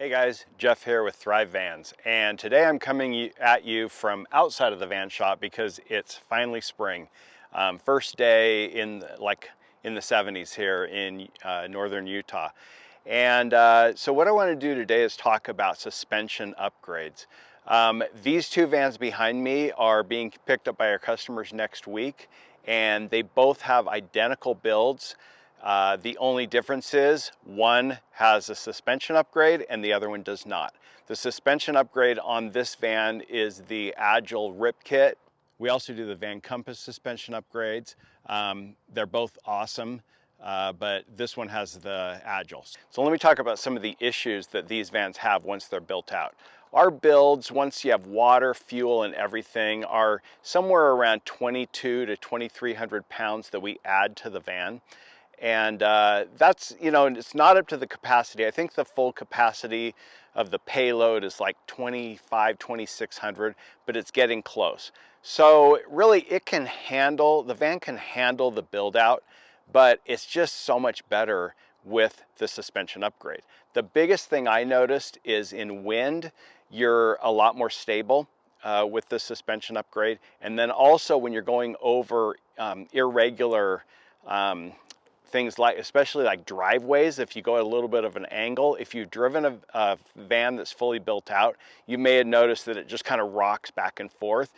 Hey guys, Jeff here with Thrive Vans, and today I'm coming at you from outside of the van shop because it's finally spring. First day in the 70s here in northern Utah. And so what I want to do today is talk about suspension upgrades. These two vans behind me are being picked up by our customers next week, and they both have identical builds. The only difference is one has a suspension upgrade and the other one does not. The suspension upgrade on this van is the Agile Rip Kit. We also do the Van Compass suspension upgrades. They're both awesome, but this one has the Agile. So let me talk about some of the issues that these vans have once they're built out. Our builds, once you have water, fuel, and everything, are somewhere around 22 to 2,300 pounds that we add to the van. And that's, it's not up to the capacity. I think the full capacity of the payload is like 2,600, but it's getting close. So really the van can handle the build out, but it's just so much better with the suspension upgrade. The biggest thing I noticed is in wind, you're a lot more stable with the suspension upgrade. And then also when you're going over irregular things especially like driveways, if you go at a little bit of an angle, if you've driven a van that's fully built out, you may have noticed that it just kind of rocks back and forth.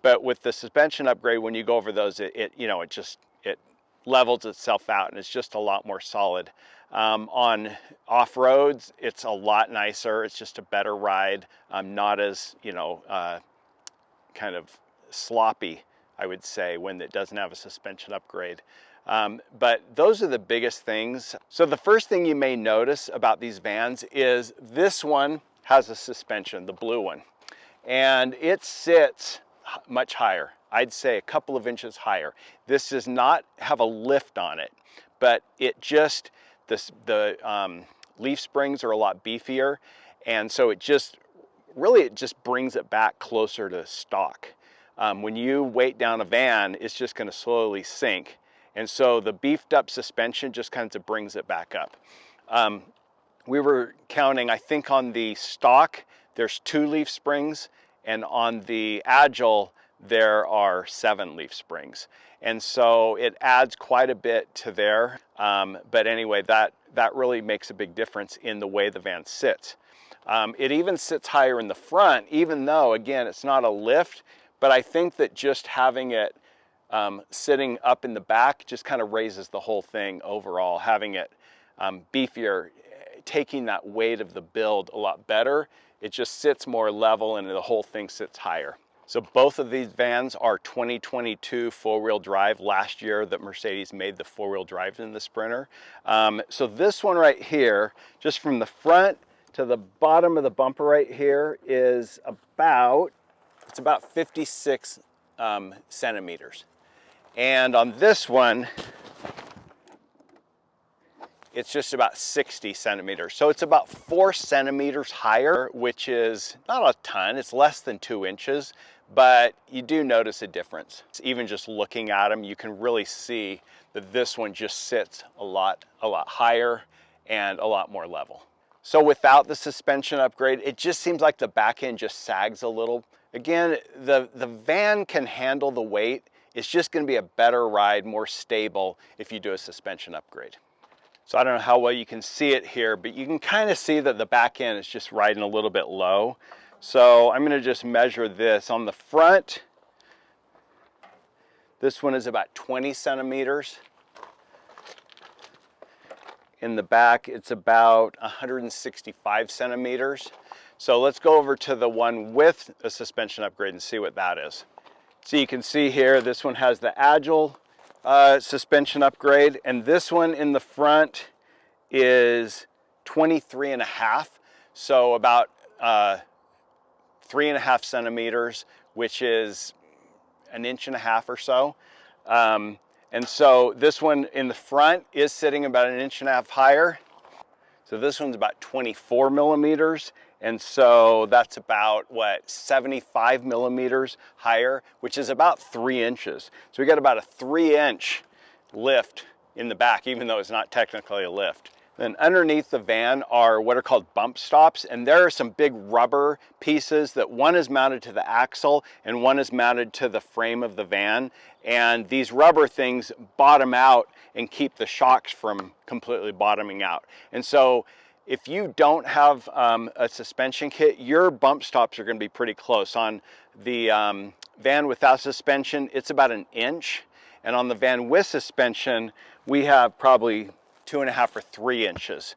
But with the suspension upgrade, when you go over those, it levels itself out and it's just a lot more solid. On off-roads, it's a lot nicer. It's just a better ride, not as, kind of sloppy, I would say, when it doesn't have a suspension upgrade. But those are the biggest things. So the first thing you may notice about these vans is this one has a suspension, the blue one, and it sits much higher. I'd say a couple of inches higher. This does not have a lift on it, but it just, the leaf springs are a lot beefier, and so it just brings it back closer to stock. When you weight down a van, it's just going to slowly sink. And so the beefed up suspension just kind of brings it back up. We were counting, I think on the stock, there's 2 leaf springs, and on the Agile, there are 7 leaf springs. And so it adds quite a bit to there. But anyway, that really makes a big difference in the way the van sits. It even sits higher in the front, even though, again, it's not a lift, but I think that just having it sitting up in the back just kind of raises the whole thing overall. Having it beefier, taking that weight of the build a lot better, it just sits more level and the whole thing sits higher. So both of these vans are 2022 four-wheel drive. Last year that Mercedes made the four-wheel drive in the Sprinter. So this one right here, just from the front to the bottom of the bumper right here, is about 56 centimeters. And on this one, it's just about 60 centimeters. So it's about 4 centimeters higher, which is not a ton. It's less than 2 inches, but you do notice a difference. Even just looking at them, you can really see that this one just sits a lot higher and a lot more level. So without the suspension upgrade, it just seems like the back end just sags a little. Again, the van can handle the weight. It's just going to be a better ride, more stable if you do a suspension upgrade. So I don't know how well you can see it here, but you can kind of see that the back end is just riding a little bit low. So I'm going to just measure this. On the front, this one is about 20 centimeters. In the back, it's about 165 centimeters. So let's go over to the one with a suspension upgrade and see what that is. So you can see here, this one has the Agile suspension upgrade, and this one in the front is 23.5, so about 3.5 centimeters, which is 1.5 inches or so. And so this one in the front is sitting about 1.5 inches higher. So this one's about 24 millimeters. And so that's about, 75 millimeters higher, which is about 3 inches. So we got about a 3-inch lift in the back, even though it's not technically a lift. Then underneath the van are what are called bump stops, and there are some big rubber pieces that one is mounted to the axle and one is mounted to the frame of the van. And these rubber things bottom out and keep the shocks from completely bottoming out. And so if you don't have a suspension kit, your bump stops are going to be pretty close. On the van without suspension, it's about an inch. And on the van with suspension, we have probably 2.5 or 3 inches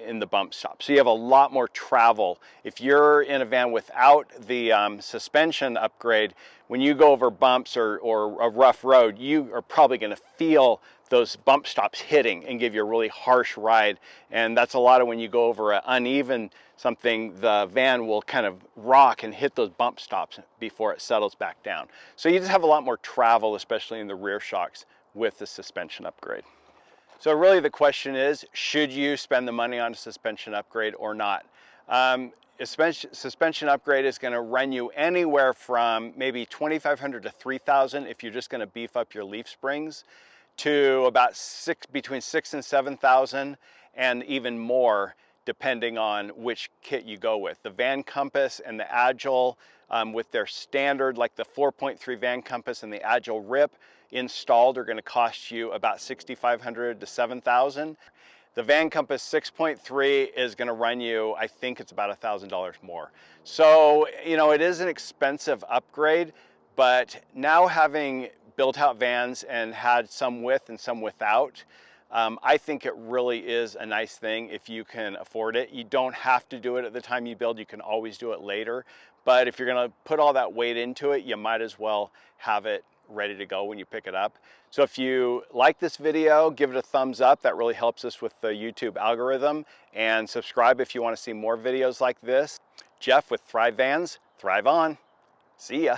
in the bump stop. So you have a lot more travel. If you're in a van without the suspension upgrade, when you go over bumps or a rough road, you are probably going to feel those bump stops hitting and give you a really harsh ride. And that's a lot of when you go over an uneven something, the van will kind of rock and hit those bump stops before it settles back down. So you just have a lot more travel, especially in the rear shocks, with the suspension upgrade. So really the question is, should you spend the money on a suspension upgrade or not? Suspension upgrade is going to run you anywhere from maybe $2,500 to $3,000 if you're just going to beef up your leaf springs, to about between $6,000 and $7,000, and even more depending on which kit you go with. The Van Compass and the Agile with their standard, like the 4.3 Van Compass and the Agile Rip installed, are going to cost you about $6,500 to $7,000. The Van Compass 6.3 is going to run you, I think it's about $1,000 more. So, you know, it is an expensive upgrade, but now having built out vans and had some with and some without, I think it really is a nice thing if you can afford it. You don't have to do it at the time you build, you can always do it later. But if you're going to put all that weight into it, you might as well have it ready to go when you pick it up. So if you like this video, give it a thumbs up. That really helps us with the YouTube algorithm. And subscribe if you want to see more videos like this. Jeff with Thrive Vans. Thrive on. See ya.